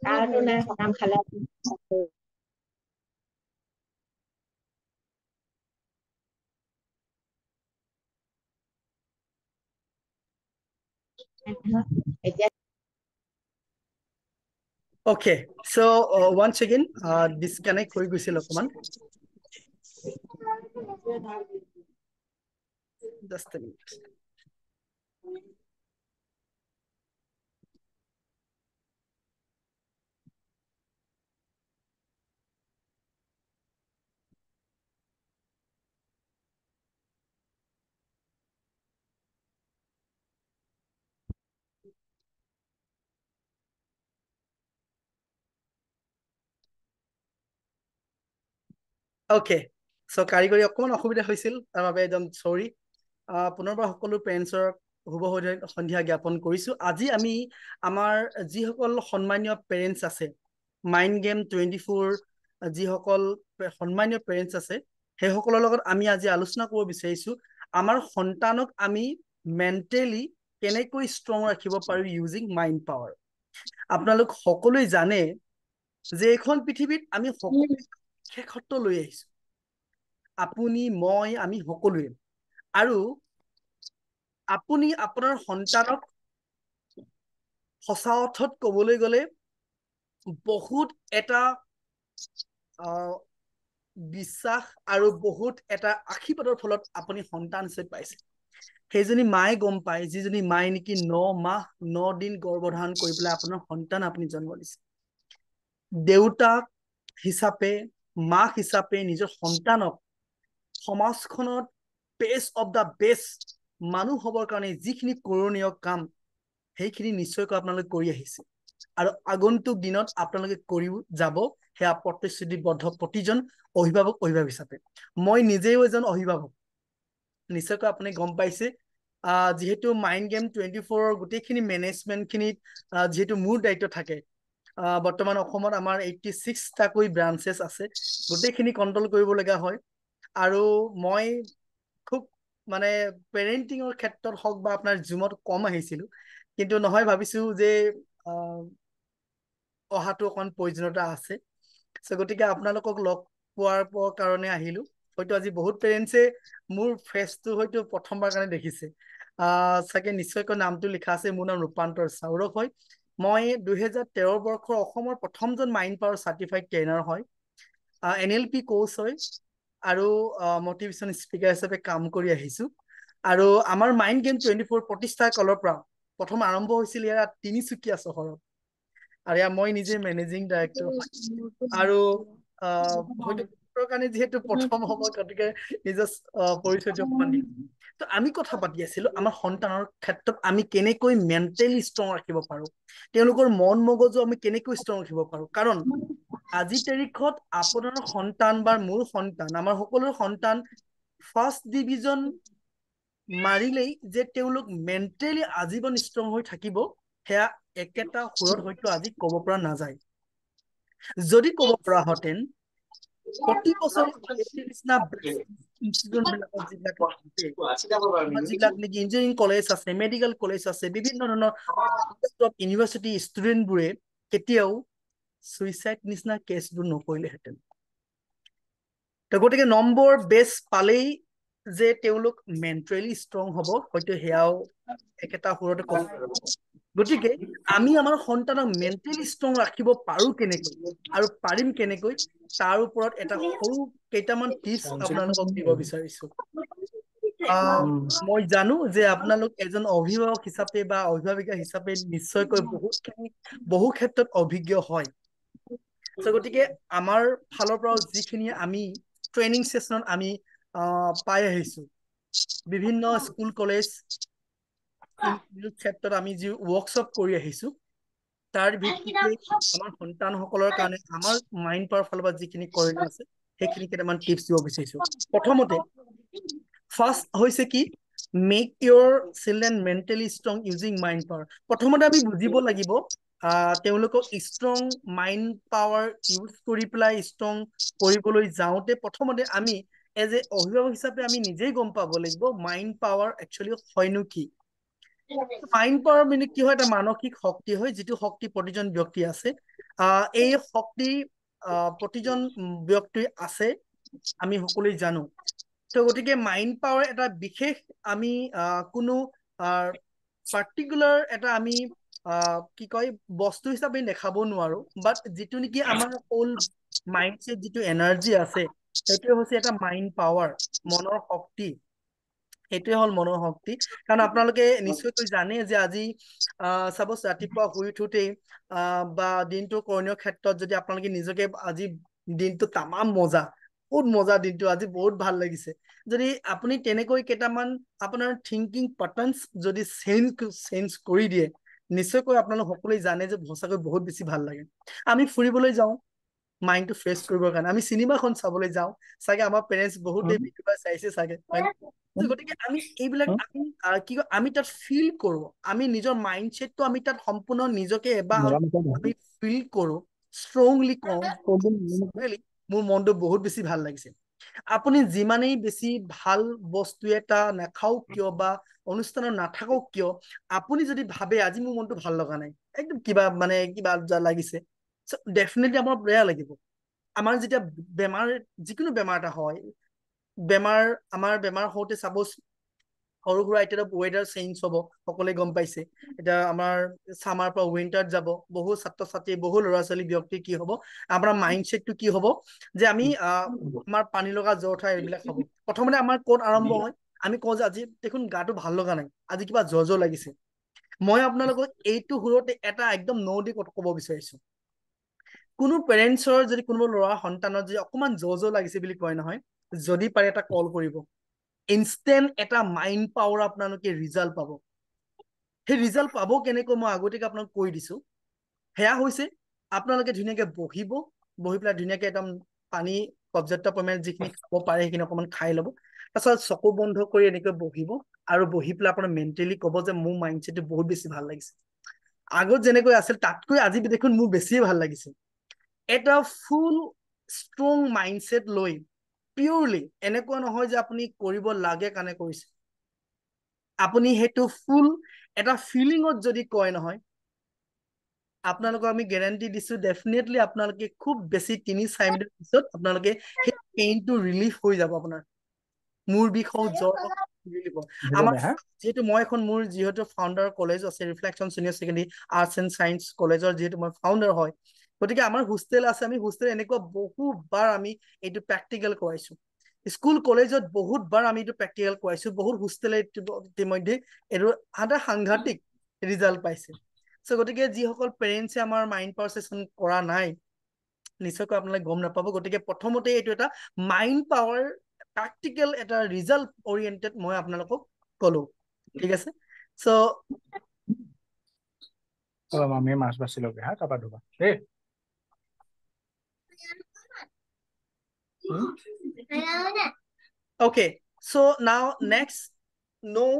Ano na, ang halal. Okay, so once again, disconnect হৈ গৈছিল অকমান. Just a minute. Okay, so কাৰিকৰী অকমান অসুবিধা হৈছিল তাৰ বাবে একদম সৰি পুনৰবাৰ সকলো পেৰেণ্টছৰ শুভ সন্ধিয়া জ্ঞাপন কৰিছো আজি আমি আমাৰ যিসকল সন্মানীয় পেৰেণ্টছ আছে মাইণ্ড গেম 24 যিসকল সন্মানীয় পেৰেণ্টছ আছে সেইসকলৰ লগত আমি আজি আলোচনা কৰিব বিচাৰিছো আমাৰ সন্তানক আমি মেণ্টেলি কেনেকৈ ষ্ট্ৰং ৰাখিব পাৰো ইউজিং মাইণ্ড পাৱাৰ আপোনালোক সকলোৱে জানে যে এখন পৃথিৱীত আমি সকলো শেষত্ব লৈ আহিছো আপুনি মই আমি সকলোৱে আৰু আপুনি আপোনাৰ সন্তানক সঁচা অৰ্থত ক'বলৈ গ'লে বহুত এটা বিশ্বাস আৰু বহুত এটা আশীৰ্বাদৰ ফলত আপুনি সন্তান হিচাপে পাইছে সেইজনী মায়ে গম পায় যিজনী মায়ে নেকি 9 মাহ 9 দিন গৰ্ভধাৰণ কৰি পেলাই আপোনাৰ সন্তান আপুনি জন্ম দিছে দেউতাক হিচাপে মাক হিচাপে নিজৰ সন্তানক সমাজখনত বেষ্ট অফ দা বেষ্ট মানুহ হ'বৰ কাৰণে যিখিনি কৰণীয় কাম সেইখিনি নিশ্চয়কৈ আপোনালোকে কৰি আহিছে আৰু আগন্তুক দিনত আপোনালোকে কৰিও যাব সেয়া প্ৰতিশ্ৰুতিবদ্ধ প্ৰতিজন অভিভাৱক হিচাপে মই নিজেও এজন অভিভাৱক নিশ্চয়কৈ আপুনি গম পাইছে যিহেতু মাইণ্ড গেম 24 গোটেইখিনি মেনেজমেণ্টখিনিত যিহেতু মোৰ দায়িত্ব থাকে বৰ্তমান অসমত আমাৰ 86টাকৈ ব্ৰাঞ্চেছ আছে গোটেইখিনি কণ্ট্ৰল কৰিব লগা হয় আৰু মই খুব মানে পেৰেণ্টিঙৰ ক্ষেত্ৰত হওক বা আপোনাৰ জুমত কম আহিছিলো কিন্তু নহয় ভাবিছো যে অহাটো অকণ প্ৰয়োজনীয়তা আছে গতিকে আপোনালোকক লগ পোৱাৰ কাৰণে আহিলো হয়তো আজি বহুত পেৰেণ্টছে মোৰ ফেচটো হয়তো প্ৰথমবাৰ কাৰণে দেখিছে চাগে নিশ্চয়কৈ নামটো লিখা আছে মোৰ নাম ৰূপান্তৰ চাউৰভ হয় মই 2013 বৰ্ষৰ অসমৰ প্ৰথমজন মাইণ্ড পাৱাৰ চাৰ্টিফাইড ট্ৰেইনাৰ হয় NLP কোচ হয় আৰু মটিভেশ্যন স্পিকাৰ হিচাপে কাম কৰি আহিছো আৰু আমাৰ মাইণ্ড গেম 24 প্ৰতিষ্ঠাৰ কালৰ পৰা প্ৰথম আৰম্ভ হৈছিল ইয়াত তিনিচুকীয়া চহৰত আৰু মই নিজে মেনেজিং ডাইৰেক্টৰ আৰু হয়তো কাৰণে যিহেতু প্ৰথম হ'ব গতিকে নিজৰ পৰিচয়টো অকমান দিম তো আমি কথা পাতি আছিলো আমাৰ সন্তানৰ ক্ষেত্ৰত আমি কেনেকৈ মেণ্টেলি ষ্ট্ৰং ৰাখিব পাৰো তেওঁলোকৰ মন মগজু আমি কেনেকৈ ষ্ট্ৰং ৰাখিব পাৰো কাৰণ আজি তাৰিখত আপোনাৰ সন্তান বা মোৰ সন্তান আমাৰ সকলোৰ সন্তান ফাৰ্ষ্ট ডিভিজন মাৰিলেই যে তেওঁলোক মেণ্টেলি আজীৱন ষ্ট্ৰং হৈ থাকিব সেয়া একেটা সুৰত হয়তো আজি ক'ব পৰা নাযায় যদি ক'ব পৰা হতেন প্ৰতি বছৰে যিবিলাক নেকি ইঞ্জিনিয়াৰিং কলেজ আছে মেডিকেল কলেজ আছে বিভিন্ন ধৰণৰ ইউনিভাৰ্চিটি ষ্টুডেণ্টবোৰে কেতিয়াও সুইচাইড নিচিনা কেছবোৰ নকৰিলেহেঁতেন গতিকে নম্বৰ বেছ পালেই যে তেওঁলোক মেণ্টেলি ষ্ট্ৰং হ'ব হয়তো সেয়াও একেটা সুৰতে ক'ব গতিকে আমি আমাৰ সন্তানক মেণ্টেলি ষ্ট্ৰং ৰাখিব পাৰো কেনেকৈ আৰু পাৰিম কেনেকৈ তাৰ ওপৰত এটা সৰু কেইটামান টিপছ আপোনালোকক দিব বিচাৰিছো মই জানো যে আপোনালোক এজন অভিভাৱক হিচাপে বা অভিভাৱিকা হিচাপে নিশ্চয়কৈ বহু ক্ষেত্ৰত অভিজ্ঞ হয় গতিকে আমাৰ ফালৰ পৰাও যিখিনি আমি ট্ৰেইনিং ছেছনত আমি পাই আহিছো বিভিন্ন স্কুল কলেজ ক্ষেত্ৰত আমি যি ৱৰ্কশ্বপ কৰি আহিছো তাৰ ভিত্তিতে আমাৰ সন্তানসকলৰ কাৰণে আমাৰ মাইণ্ড পাৱাৰ ফালৰ পৰা যিখিনি কৰণীয় আছে সেইখিনি কেইটামান টিপছ দিব বিচাৰিছো প্ৰথমতে ফাৰ্ষ্ট হৈছে কি make your children mentally strong using mind power প্ৰথমতে আমি বুজিব লাগিব তেওঁলোকক ষ্ট্ৰং মাইণ্ড পাৱাৰ ইউজ কৰি পেলাই ষ্ট্ৰং কৰিবলৈ যাওঁতে প্ৰথমতে আমি এজ এ অভিভাৱক হিচাপে আমি নিজেই গম পাব লাগিব মাইণ্ড পাৱাৰ একচুৱেলি হয়নো কি মাইণ্ড পাৱাৰ মানে কি হয় এটা মানসিক শক্তি হয় যিটো শক্তি প্ৰতিজন ব্যক্তি আছে এই শক্তি প্ৰতিজন ব্যক্তিৰ আছে, আমি সকলোৱে জানো। তো গতিকে মাইণ্ড পাৱাৰ এটা বিশেষ আমি কোনো পাৰ্টিকুলাৰ এটা আমি কি কয় বস্তু হিচাপে দেখাব নোৱাৰো, বাট যিটো নেকি আমাৰ হোল মাইণ্ডছেট যিটো এনাৰ্জি আছে সেইটোৱে হৈছে এটা মাইণ্ড পাৱাৰ, মনৰ শক্তি। সেইটোৱে হ'ল মনৰ শক্তি। কাৰণ আপোনালোকে নিশ্চয়কৈ জানে যে আজি চাপ'জ ৰাতিপুৱা শুই উঠোতেই বা দিনটো কৰণীয় ক্ষেত্ৰত যদি আপোনালোকে নিজকে আজি দিনটো তামাম মজা, বহুত মজা দিনটো আজি বহুত ভাল লাগিছে, যদি আপুনি তেনেকৈ কেইটামান আপোনাৰ থিংকিং পেটাৰ্নছ যদি চেঞ্জ কৰি দিয়ে, নিশ্চয়কৈ আপোনালোক সকলোৱে জানে যে সঁচাকৈ বহুত বেছি ভাল লাগে। আমি ফুৰিবলৈ যাওঁ মাইণ্ডটো ফ্ৰেছ কৰিবৰ কাৰণে, আমি চিনেমাখন চাবলৈ যাওঁ, চাগে আমাৰ পেৰেণ্টছ বহুতে ভিডিঅ' চাইছে চাগে, হয় নে? গতিকে আমি এইবিলাক আমি কি কয় আমি তাত ফিল কৰো, আমি নিজৰ মাইণ্ডছেটটো আমি তাত সম্পূৰ্ণ নিজকে এবাৰ আমি ফিল কৰো, ষ্ট্ৰংলি কওঁ মোৰ মনটো বহুত বেছি ভাল লাগিছে। আপুনি যিমানেই বেছি ভাল বস্তু এটা নাখাওক কিয় বা অনুষ্ঠানত নাথাকক কিয়, আপুনি যদি ভাবে আজি মোৰ মনটো ভাল লগা নাই, একদম কিবা মানে কিবা লাগিছে, ডেফিনেটলি আমাৰ বেয়া লাগিব। আমাৰ যেতিয়া বেমাৰ, যিকোনো বেমাৰ এটা হয়, আমাৰ বেমাৰ হওঁতে চাপ'জ সৰু সুৰা এতিয়া ৱেডাৰ চেঞ্জ হ'ব, সকলোৱে গম পাইছে। এতিয়া আমাৰ চামাৰ পৰা উইণ্টাৰত যাব, বহু ছাত্ৰ ছাত্ৰী, বহু ল'ৰা ছোৱালী ব্যক্তি কি হ'ব, আমাৰ মাইণ্ডছেটটো কি হ'ব যে আমি আমাৰ পানী লগা জ্বৰ উঠা এইবিলাক হ'ব। প্ৰথমতে আমাৰ ক'ত আৰম্ভ হয়, আমি কওঁ যে আজি দেখোন গাটো ভাল লগা নাই, আজি কিবা জ্বৰ জ্বৰ লাগিছে। মই আপোনালোকক এইটো সুৰতে এটা একদম দি ক'ব বিচাৰিছো, কোনো পেৰেণ্টছৰ যদি কোনোবা ল'ৰা সন্তানৰ যদি অকমান জ্বৰ লাগিছে বুলি কয় নহয়, যদি পাৰে এটা কল কৰিব, ইনষ্টেণ্ট এটা মাইণ্ড পাৱাৰ আপোনালোকে ৰিজাল্ট পাব। সেই ৰিজাল্ট পাব কেনেকৈ মই আগতীয়াকে আপোনাক কৈ দিছো। সেয়া হৈছে আপোনালোকে ধুনীয়াকে বহিব, বহি পেলাই ধুনীয়াকে একদম পানী পৰ্যাপ্ত পৰিমাণে যিখিনি খাব পাৰে সেইখিনি অকমান খাই ল'ব, তাৰপিছত চকু বন্ধ কৰি এনেকৈ বহিব আৰু বহি পেলাই আপোনাৰ মেণ্টেলি ক'ব যে মোৰ মাইণ্ডছেটটো বহুত বেছি ভাল লাগিছে, আগত যেনেকৈ আছিল তাতকৈ আজি দেখোন মোৰ বেছিয়ে ভাল লাগিছে। এটা ফুল ষ্ট্ৰং মাইণ্ডছেট লৈ পিয়ৰলি, এনেকুৱা নহয় যে আপুনি কৰিব লাগে কাৰণে কৰিছে, আপুনি সেইটো ফুল এটা ফিলিঙত যদি কয় নহয়, আপোনালোকক আমি গেৰাণ্টি দিছো ডেফিনেটলি আপোনালোকে খুব বেছি 3-4 মিনিট পিছত আপোনালোকে সেই পেইনটো ৰিলিফ হৈ যাব। আপোনাৰ মূৰ বিষ হওক, জ্বৰ হওক, আমাৰ যিহেতু মই এখন মোৰ যিহেতু ফাউণ্ডাৰ কলেজ আছে, reflection senior secondary arts and science কলেজৰ যিহেতু মই ফাউণ্ডাৰ হয়, গতিকে আমাৰ হোষ্টেল আছে, আমি হোষ্টেল এনেকুৱা বহুতবাৰ আমি এইটো প্ৰেক্টিকেল কৰাইছো, স্কুল কলেজত বহুতবাৰ আমি এইটো প্ৰেক্টিকেল কৰাইছো, বহুত হোষ্টেলে ইতিমধ্যে এইটো এটা সাংঘাতিক ৰিজাল্ট পাইছে। চ' গতিকে যিসকল পেৰেণ্টছে আমাৰ মাইণ্ড পাৱাৰ ছেশ্যন কৰা নাই, নিশ্চয়কৈ আপোনালোকে গম নাপাব। গতিকে প্ৰথমতে এইটো এটা মাইণ্ড পাৱাৰ প্ৰেক্টিকেল এটা ৰিজাল্ট অৰিয়েণ্টেড মই আপোনালোকক কলো, ঠিক আছে? চ' আমি মাছ বাছি লগে হা, কাবা ধুবা দেই। Okay, so now next, know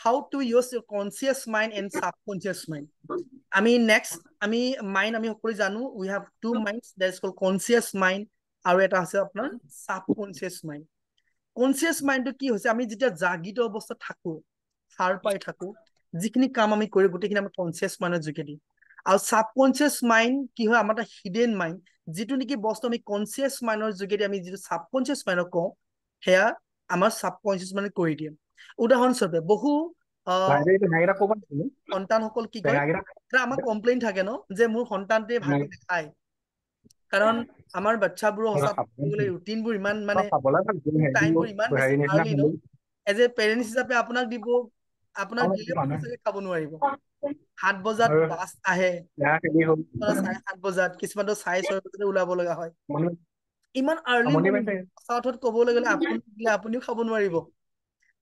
how to use your conscious mind and subconscious mind. আমি মাইণ্ড আমি সকলোৱে জানো, we have two minds, that is called conscious mind আৰু এটা আছে আপোনাৰ subconscious mind. কনচিয়াছ মাইণ্ডটো কি হৈছে, আমি যেতিয়া জাগিত অৱস্থাত থাকো, সাৰ পাই থাকো, যিখিনি কাম আমি কৰো গোটেইখিনি আমাৰ কনচিয়াছ মাইণ্ডৰ যোগেদি। আৰু ছাবকনচিয়াছ মাইণ্ড কি হয়, আমাৰ এটা হিডেন মাইণ্ড, যিটো নেকি বস্তু আমি কনচিয়াছ মাইণ্ডৰ যোগেদি আমি যিটো ছাবকনচিয়াছ মাইণ্ডক কওঁ, সেয়া আমাৰ ছাবকনচিয়াছ মাইণ্ডে কৰি দিয়ে। উদাহৰণস্বৰূপে বহু সন্তানসকল কি কয়, আমাৰ কমপ্লেইন থাকে ন যে মোৰ সন্তানটোৱে ভালকে নাখায়, কাৰণ আমাৰ বাচ্ছাবোৰৰ সঁচা ৰুটিনবোৰ ইমান মানে টাইমবোৰ ইমান বেছি আৰ্লি ন, এজ এ পেৰেণ্টছ হিচাপে আপোনাক দিলেও আপুনি চাগে খাব নোৱাৰিব। 7 বজাত বাছ আহে, 7:30 বজাত, কিছুমানটো 6:30 বজাতে ওলাব লগা হয়, ইমান আৰ্লি মৰ্ণিং। সঁচা অৰ্থত ক'বলৈ গ'লে আপুনি দিলে আপুনিও খাব নোৱাৰিব,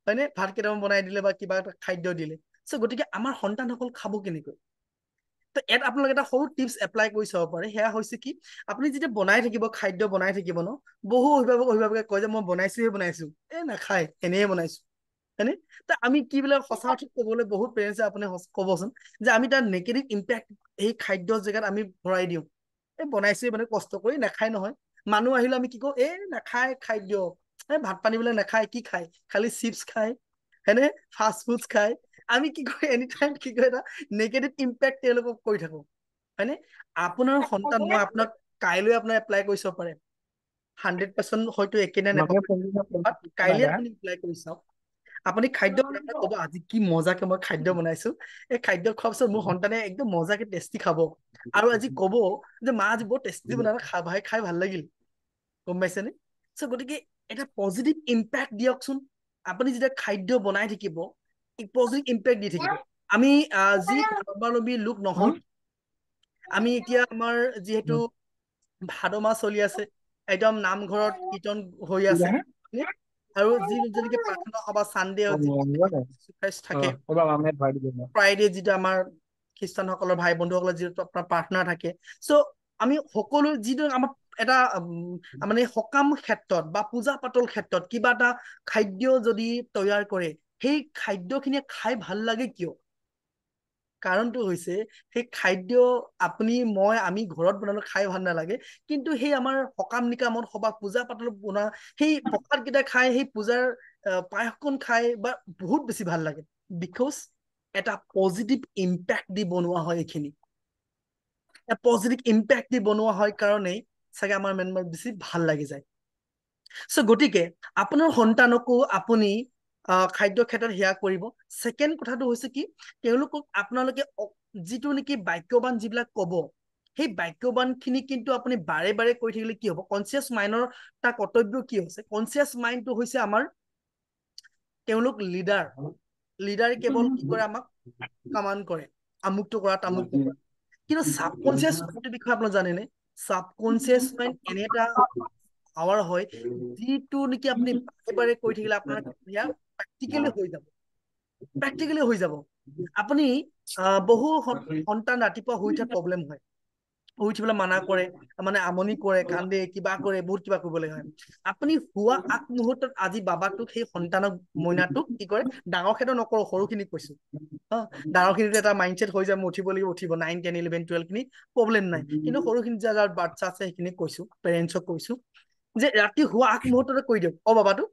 হয়নে? ভাত কেইটামান বনাই দিলে বা কিবা এটা খাদ্য দিলে। চ' গতিকে আমাৰ সন্তানসকল খাব কেনেকৈ? তো ইয়াত আপোনালোকে এটা সৰু টিপছ এপ্লাই কৰি চাব পাৰে, সেয়া হৈছে কি, আপুনি যেতিয়া বনাই থাকিব, খাদ্য বনাই থাকিব ন, বহু অভিভাৱকে কয় যে মই বনাইছো, নাখায়, এনেয়ে বনাইছো, হয়নে? ত আমি কি বোলে সঁচা অৰ্থত ক'বলৈ বহুত পেৰেণ্টছে আপুনি ক'বচোন যে আমি তাৰ নেগেটিভ ইম্পেক্ট এই খাদ্যৰ জেগাত আমি ভৰাই দিওঁ, বনাইছোৱে মানে কষ্ট কৰি, নাখায় নহয়। মানুহ আহিলে আমি কি কওঁ, নাখায় খাদ্য, ভাত পানী বোলে নাখায়, কি খায়, খালি চিপছ খায়, হয়নে? ফাষ্ট ফুডছ খায়। আমি কি কয়, এনি টাইম কি কয়, এটা নেগেটিভ ইম্পেক্ট তেওঁলোকক কৰি থাকো। হয়নে আপোনাৰ সন্তান মই আপোনাক কাইলৈ আপোনাৰ এপ্লাই কৰি চাব পাৰে 100% হয়তো একে নে Makanya নাপাব pentingnya বাট pendidikan কাইলৈ ada. আপুনি এপ্লাই কৰি চাওক আপুনি খাদ্য বনাই ক'ব আজি কি মজাকে মই খাদ্য বনাইছো এই খাদ্য খোৱাৰ পিছত মোৰ সন্তানে একদম মজাকে টেষ্টি খাব আৰু আজি ক'ব যে মা আজি বৰ টেষ্টি বনালে খাই ভাল লাগিল গম পাইছেনে চ' গতিকে এটা পজিটিভ ইম্পেক্ট দিয়কচোন আপুনি যেতিয়া খাদ্য বনাই থাকিব পজিটিভ ইম্পেক্ট দি থাকিব আমি যি ধৰ্মাৱলম্বী লোক নহওঁ আমি এতিয়া আমাৰ যিহেতু ভাদ মাহ চলি আছে একদম নামঘৰত কীৰ্তন হৈ আছে Iya, আৰু যি যেনেকে প্ৰাৰ্থনা সভা চানডে oh, gimana? থাকে Coba Mamet Badi dulu. Friday যিটো আমাৰ খ্ৰীষ্টানসকলৰ ভাই বন্ধুসকলৰ যিটো আপোনাৰ প্ৰাৰ্থনা থাকে চ' আমি সকলো যিটো আমাৰ এটা মানে সকাম ক্ষেত্ৰত বা পূজা পাতল ক্ষেত্ৰত কিবা এটা খাদ্য যদি তৈয়াৰ কৰে সেই খাদ্যখিনিয়ে খাই ভাল লাগে কিয় কাৰণটো হৈছে সেই খাদ্য আপুনি মই আমি ঘৰত বনালে খাই ভাল নালাগে কিন্তু সেই আমাৰ সকাম নিকামত সভা পূজা পাতল বনোৱা সেই প্ৰসাদ কেইটা খাই সেই পূজাৰ পায়সকণ খাই বা বহুত বেছি ভাল লাগে বিকজ এটা পজিটিভ ইম্পেক্ট দি বনোৱা হয় এইখিনি পজিটিভ ইম্পেক্ট দি বনোৱা হয় কাৰণেই চাগে আমাৰ বেছি ভাল লাগি যায় চ' গতিকে আপোনাৰ সন্তানকো আপুনি খাদ্য ক্ষেত্ৰত সেয়া কৰিব ছেকেণ্ড কথাটো হৈছে কি তেওঁলোকক আপোনালোকে যিটো নেকি বাক্যবান যিবিলাক ক'ব সেই বাক্যবান খিনি কিন্তু আপুনি বাৰে বাৰে কৈ থাকিলে কি হ'ব কনচিয়াছ মাইণ্ডৰ তাৰ কৰ্তব্য কি হৈছে কনচিয়াছ মাইণ্ডটো হৈছে আমাৰ তেওঁলোক লিডাৰে কেৱল কি কৰে আমাক কমাণ্ড কৰে আমুকটো কৰা তামুকটো কৰা কিন্তু ছাবকনচিয়াছ মাইণ্ডৰ বিষয়ে আপোনাক জানেনে ছাবকনচিয়াছ মাইণ্ড এনে এটা পাৱাৰ হয় যিটো নেকি আপুনি বাৰে বাৰে কৈ থাকিলে আপোনাৰ সেয়া প্ৰেক্টিকেলি হৈ যাব আপুনি বহু সন্তান ৰাতিপুৱা শুই উঠাত প্ৰব্লেম হয় শুই উঠিবলৈ মানা কৰে মানে আমনি কৰে কান্দে কিবা কৰে বহুত কিবা কৰিবলৈ হয় আপুনি শুৱা আগমুহূৰ্তত আজি বাবাটোক সেই সন্তানক মইনাটোক কি কৰে ডাঙৰ ক্ষেত্ৰত নকৰো সৰুখিনিক কৈছো ডাঙৰখিনিতো এটা মাইণ্ডছেট হৈ যায় মই উঠিব লাগিব উঠিব 9, 10, 11, 12 খিনি প্ৰব্লেম নাই কিন্তু সৰুখিনি যাৰ বাচ্ছা আছে সেইখিনি কৈছো পেৰেণ্টছক কৈছো যে ৰাতি শুৱা আগমুহূৰ্ততে কৈ দিয়ক বাবাটো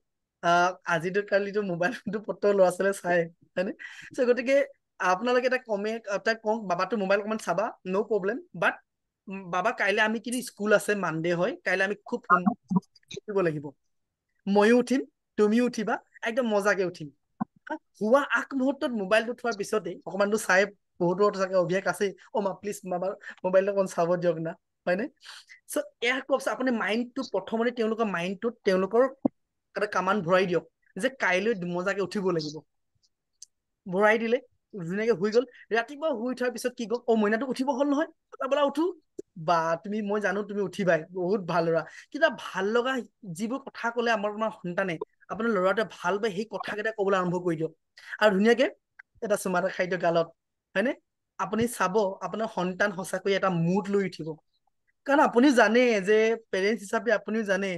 আজিতো কালিতো মোবাইলটো পত্ৰ ল'ৰা ছোৱালীয়ে চাই হয়নে চ' গতিকে আপোনালোকে এটা তাক কওক বাবাটো মোবাইল অকমান চাবা ন' প্ৰব্লেম বাট বাবা কাইলৈ আমি কিন্তু স্কুল আছে মানডে হয় কাইলৈ আমি খুব উঠিব লাগিব ময়ো উঠিম তুমিও উঠিবা একদম মজাকে উঠিম শুৱা আগমুহূৰ্তত মোবাইলটো থোৱাৰ পিছতেই অকমানটো চাই বহুতৰ চাগে অভ্যাস আছে মা প্লিজ মোবাইলটো অকণ চাব দিয়ক না হয়নে চ' এয়া কওক আপুনি মাইণ্ডটো প্ৰথমতে তেওঁলোকৰ মাইণ্ডটোত তেওঁলোকৰ এটা কামান ভৰাই দিয়ক যে কাইলৈ মজাকে উঠিব লাগিব ভৰাই দিলে ধুনীয়াকে শুই গল ৰাতিপুৱা শুই উঠাৰ পিছত কি গ'ল মইনাটো উঠিব হ'ল নহয় বোলা উঠো বা তুমি মই জানো তুমি উঠিবাই বহুত ভাল ল'ৰা কিবা ভাল লগা যিবোৰ কথা কলে আমাৰ সন্তানে আপোনাৰ ল'ৰাটোৱে ভাল পায় সেই কথাকেইটা কবলৈ আৰম্ভ কৰি দিয়ক আৰু ধুনীয়াকে এটা চুমা এটা খাদ্য গালত হয়নে আপুনি চাব আপোনাৰ সন্তান সঁচাকৈ এটা মুড লৈ উঠিব কাৰণ আপুনি জানে যে পেৰেণ্টছ হিচাপে আপুনিও জানে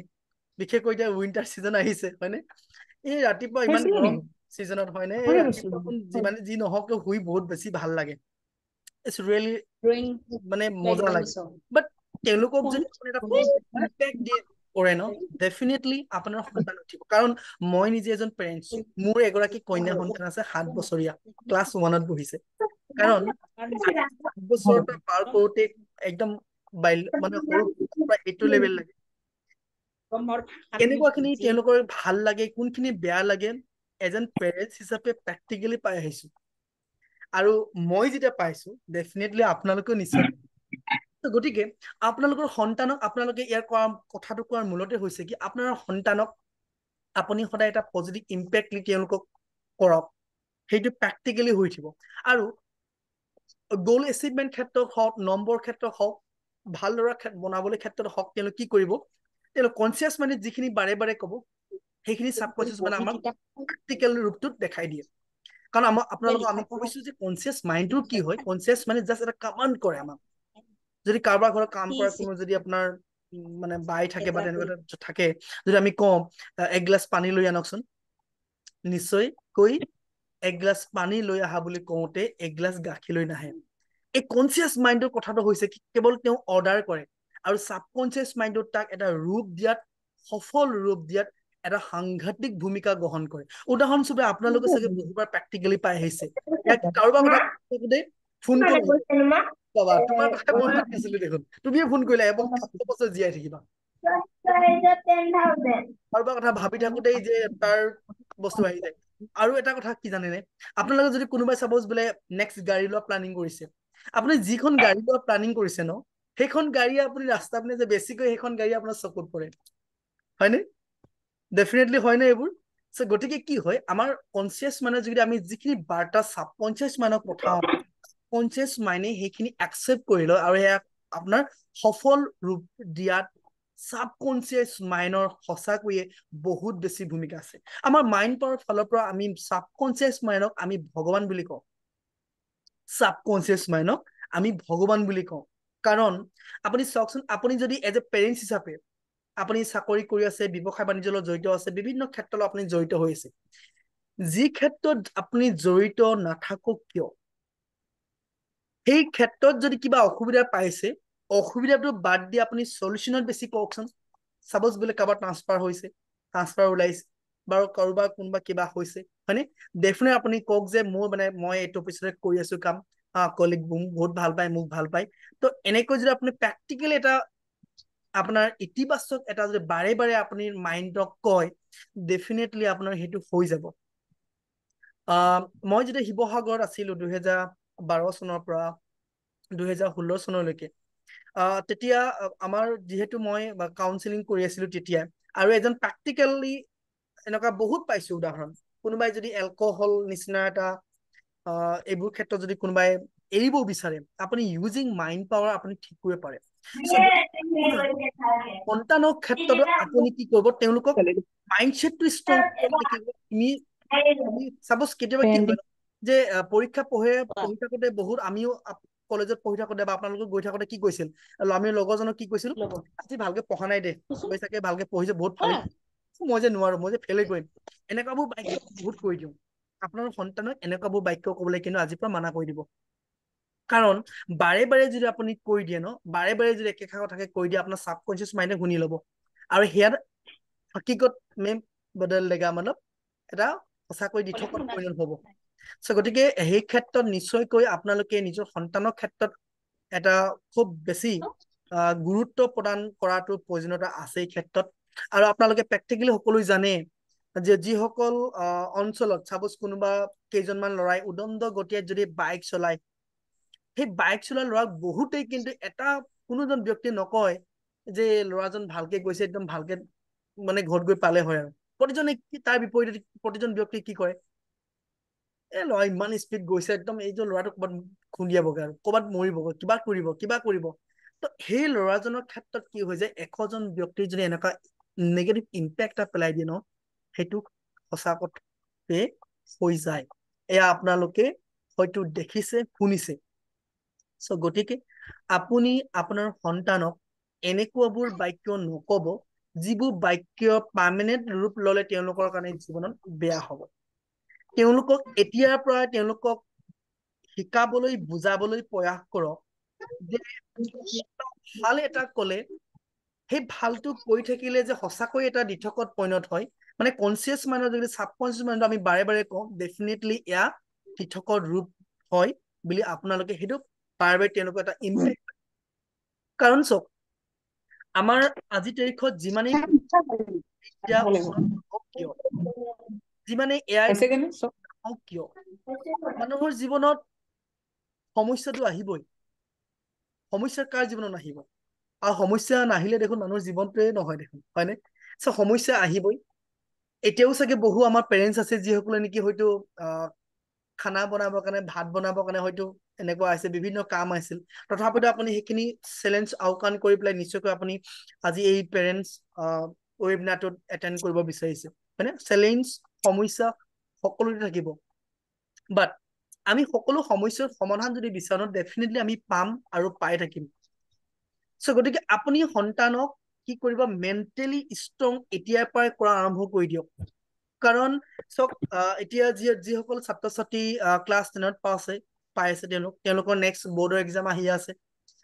বিশেষকৈ এতিয়া উইণ্টাৰ চিজন আহিছে হয়নে এই ৰাতিপুৱা ইমান গৰম চিজনত হয়নে এই ৰাতিপুৱা যিমানে যি নহওক শুই বহুত বেছি ভাল লাগে ইটছ ৰিয়েলি মানে মজা লাগে বাট তেওঁলোকক যদি এটা ইম্পেক্ট দিয়ে কৰে ন ডেফিনেটলি আপোনাৰ সন্তান উঠিব কাৰণ মই নিজে এজন পেৰেণ্টছ মোৰ এগৰাকী কন্যা সন্তান আছে 7 বছৰীয়া ক্লাছ 1ত পঢ়িছে কাৰণ 7 বছৰ পাৰ কৰোতে একদম মানে সৰু পৰা এইটো লেভেল লাগে কেনেকুৱাখিনি তেওঁলোকৰ ভাল লাগে কোনখিনি বেয়া লাগে এজন পেৰেণ্টছ হিচাপে প্ৰেক্টিকেলি পাই আহিছো আৰু মই যেতিয়া পাইছো ডেফিনেটলি আপোনালোকেও নিশ্চয় গতিকে আপোনালোকৰ সন্তানক আপোনালোকে ইয়াৰ কথাটো কোৱাৰ মূলতে হৈছে কি আপোনাৰ সন্তানক আপুনি সদায় এটা পজিটিভ ইম্পেক্ট দি তেওঁলোকক কৰক সেইটো প্ৰেক্টিকেলি হৈ উঠিব আৰু গ'ল এচিভমেণ্ট ক্ষেত্ৰত হওক নম্বৰ ক্ষেত্ৰত হওক ভাল ল'ৰা বনাবলৈ ক্ষেত্ৰত হওক তেওঁলোক কি কৰিব তেওঁলোক কনচিয়াছ মানে যিখিনি বাৰে বাৰে ক'ব সেইখিনি ছাবকনচিয়াছ মানে আমাক প্ৰেক্টিকেল ৰূপটোত দেখাই দিয়ে কাৰণ আপোনালোকক আমি কৈছো যে কনচিয়াছ মাইণ্ডটোৰ কি হয় কনচিয়াছ মানে জাষ্ট এটা কমাণ্ড কৰে আমাক যদি কাৰোবাৰ ঘৰত কাম কৰা কোনো যদি আপোনাৰ মানে বাই থাকে বা তেনেকুৱা থাকে যদি আমি কওঁ এগিলাচ পানী লৈ আনকচোন নিশ্চয় কৈ এগিলাচ পানী লৈ আহা বুলি কওঁতে এগিলাচ গাখীৰ লৈ নাহে এই কনচিয়াছ মাইণ্ডৰ কথাটো হৈছে কি কেৱল তেওঁ অৰ্ডাৰ কৰে আৰু ছাবকনচিয়াছ মাইণ্ডত তাক এটা ৰূপ দিয়াত সফল ৰূপ দিয়াত এটা সাংঘাতিক ভূমিকা গ্ৰহণ কৰে উদাহৰণস্বৰূপে আপোনালোকে চাগে বহুবাৰ প্ৰেক্টিকেলি পাই আহিছে কাৰোবাৰ কথা ফোন কল বাবা তোমাৰ কথা মই ভাবি আছিলো দেখোন তুমিয়ে ফোন কৰিলা এবং 100 বছৰ জীয়াই থাকিবা কাৰোবাৰ কথা ভাবি থাকোতেই যে তাৰ বস্তু আহি যায় আৰু এটা কথা কি জানেনে আপোনালোকে যদি কোনোবাই চাপোজ বোলে নেক্সট গাড়ী লোৱা প্লানিং কৰিছে আপুনি যিখন গাড়ী লোৱা প্লানিং কৰিছে ন সেইখন গাড়ী আপুনি ৰাস্তা আপুনি যে বেছিকৈ সেইখন গাড়ী আপোনাৰ চকুত পৰে হয়নে ডেফিনেটলি হয় না এইবোৰ চ' গতিকে কি হয় আমাৰ কনচিয়াছ মানে যদি আমি যিখিনি বাৰ্তা ছাবকনচিয়াছ মাইণ্ডক পঠাওঁ কনচিয়াছ মাইণ্ডে সেইখিনি একচেপ্ট কৰি লয় আৰু সেয়া আপোনাৰ সফল ৰূপ দিয়াত ছাবকনচিয়াছ মাইণ্ডৰ সঁচাকৈয়ে বহুত বেছি ভূমিকা আছে আমাৰ মাইণ্ড পাৱাৰ ফালৰ পৰা আমি ছাবকনচিয়াছ মাইণ্ডক আমি ভগৱান বুলি কওঁ ছাবকনচিয়াছ মাইণ্ডক আমি ভগৱান বুলি কওঁ কাৰণ আপুনি চাওকচোন আপুনি যদি এজ এ পেৰেণ্টছ হিচাপে আপুনি চাকৰি কৰি আছে ব্যৱসায় বাণিজ্যৰ লগত জড়িত আছে বিভিন্ন ক্ষেত্ৰত আপুনি জড়িত হৈ আছে যি ক্ষেত্ৰত আপুনি জড়িত নাথাকক কিয় সেই ক্ষেত্ৰত যদি কিবা অসুবিধা পাইছে অসুবিধাটো বাদ দি আপুনি সলিউশনত বেছি কওকচোন সাপোজ বোলে কাৰোবাৰ ট্ৰান্সফাৰ ওলাইছে বাৰু কাৰোবাৰ কোনোবা কিবা হৈছে হয়নে ডেফিনেট আপুনি কওক যে মোৰ মানে মই এইটো পিছতে কৰি আছো কাম কলিগ বহুত ভাল পায় মোক ভাল পায় তো এনেকৈ যদি আপুনি প্ৰেক্টিকেলি এটা আপোনাৰ ইতিবাচক এটা যদি বাৰে বাৰে আপুনি মাইণ্ডক কয় ডেফিনেটলি আপোনাৰ সেইটো হৈ যাব মই যেতিয়া শিৱসাগৰত আছিলো 2012 চনৰ পৰা 2016 চনলৈকে তেতিয়া আমাৰ যিহেতু মই কাউন্সেলিং কৰি আছিলো তেতিয়া আৰু এজন প্ৰেক্টিকেলি এনেকুৱা বহুত পাইছো উদাহৰণ কোনোবাই যদি এলকহল নিচিনা এটা এইবোৰ ক্ষেত্ৰত যদি কোনোবাই এৰিব বিচাৰে আপুনি ইউজিং মাইণ্ড পাৱাৰ আপুনি ঠিক কৰিব পাৰে সন্তানৰ ক্ষেত্ৰত আপুনি কি কৰিব তেওঁলোকক মাইণ্ডছেটটো ষ্ট্ৰং তুমি সাপোজ কেতিয়াবা কি হয় যে পৰীক্ষা পঢ়ি থাকোতে বহুত আমিও কলেজত পঢ়ি থাকোতে বা আপোনালোকে গৈ থাকোতে কি কৈছিল আমি লগৰজনক কি কৈছিল আজি ভালকে পঢ়া নাই দে গৈ চাগে ভালকে পঢ়িছে বহুত ভালে মই যে নোৱাৰো মই যে ফেইলে কৰিম এনেকুৱাবোৰ বাক্য বহুত কৈ দিওঁ আপোনাৰ সন্তানক এনেকুৱাবোৰ বাক্য কবলৈ কিন্তু আজিৰ পৰা মানা কৰি দিব কাৰণ বাৰে বাৰে যদি আপুনি কৈ দিয়ে ন বাৰে বাৰে যদি একেষাৰ কথাকে কৈ দিয়ে আপোনাৰ ছাবকনচিয়াছ মাইণ্ডে শুনি ল'ব আৰু সেয়াত হকীকত মেম বদল দেগা মানৱ এটা সঁচাকৈ দিঠকত পৰিণত হ'ব চ' গতিকে সেই ক্ষেত্ৰত নিশ্চয়কৈ আপোনালোকে নিজৰ সন্তানৰ ক্ষেত্ৰত এটা খুব বেছি গুৰুত্ব প্ৰদান কৰাটো প্ৰয়োজনীয়তা আছে এই ক্ষেত্ৰত আৰু আপোনালোকে প্ৰেক্টিকেলি সকলো জানে যে যিসকল অঞ্চলত চাপোজ কোনোবা কেইজনমান ল'ৰাই উদণ্ড গতিত যদি বাইক চলায় সেই বাইক চলোৱা ল'ৰাক বহুতেই কিন্তু এটা কোনোজন ব্যক্তি নকয় যে ল'ৰাজন ভালকে গৈছে একদম ভালকে মানে ঘৰত গৈ পালে হয় আৰু প্ৰতিজনে তাৰ বিপৰীতে প্ৰতিজন ব্যক্তি কি কৰে ল'ৰা ইমান স্পীড গৈছে একদম এইজন ল'ৰাটো ক'ৰবাত খুন্দিয়াবগৈ আৰু ক'ৰবাত মৰিবগৈ কিবা কৰিব তো সেই ল'ৰাজনৰ ক্ষেত্ৰত কি হৈ যায় 100জন ব্যক্তিৰ যদি এনেকুৱা নেগেটিভ ইম্পেক্ট এটা পেলাই দিয়ে ন সেইটো সঁচা কথাতে হৈ যায় এয়া আপোনালোকে হয়তো দেখিছে শুনিছে চ' গতিকে আপুনি আপোনাৰ সন্তানক এনেকুৱাবোৰ বাক্য নকব যিবোৰ বাক্য পাৰ্মানেণ্ট ৰূপ ললে তেওঁলোকৰ কাৰণে জীৱনত বেয়া হ'ব তেওঁলোকক এতিয়াৰ পৰা তেওঁলোকক শিকাবলৈ বুজাবলৈ প্ৰয়াস কৰক যে ভাল এটা কলে সেই ভালটো কৈ থাকিলে যে সঁচাকৈ এটা দিঠকত পৰিণত হয় মানে কনচিয়াছ মাইণ্ডৰ যদি ছাবকনচিয়াছ মাইণ্ডৰ আমি বাৰে বাৰে কওঁ ডেফিনেটলি এয়া দিঠকৰ ৰূপ হয় বুলি আপোনালোকে সেইটো বাৰে বাৰে তেওঁলোকৰ এটা ইম্পেক্ট কাৰণ চাওক আমাৰ আজি তাৰিখত যিমানেই কিয় যিমানে এআই কিয় মানুহৰ জীৱনত সমস্যাটো আহিবই সমস্যা কাৰ জীৱনত নাহিব আৰু সমস্যা নাহিলে দেখোন মানুহৰ জীৱনটোৱে নহয় দেখোন হয়নে চ' সমস্যা আহিবই এতিয়াও চাগে বহু আমাৰ পেৰেণ্টছ আছে যিসকলে নেকি হয়তো খানা বনাবৰ কাৰণে ভাত বনাবৰ কাৰণে হয়তো এনেকুৱা আছে বিভিন্ন কাম আছিল তথাপিতো আপুনি সেইখিনি চেলেঞ্জ আওকাণ কৰি পেলাই নিশ্চয়কৈ আপুনি আজি এই পেৰেণ্টছ ৱেবিনাৰটোত এটেণ্ড কৰিব বিচাৰিছে হয়নে চেলেঞ্জ সমস্যা সকলোতে থাকিব বাট আমি সকলো সমস্যাৰ সমাধান যদি বিচাৰো ডেফিনেটলি আমি পাম আৰু পাই থাকিম চ' গতিকে আপুনি সন্তানক কি কৰিব মেণ্টেলি ষ্ট্ৰং এতিয়াৰ পৰাই কৰা আৰম্ভ কৰি দিয়ক কাৰণ চাওক এতিয়া যিসকল ছাত্ৰ ছাত্ৰী ক্লাছ 10ত পাই আছে তেওঁলোকৰ নেক্সট বৰ্ডৰ এক্সাম আহি আছে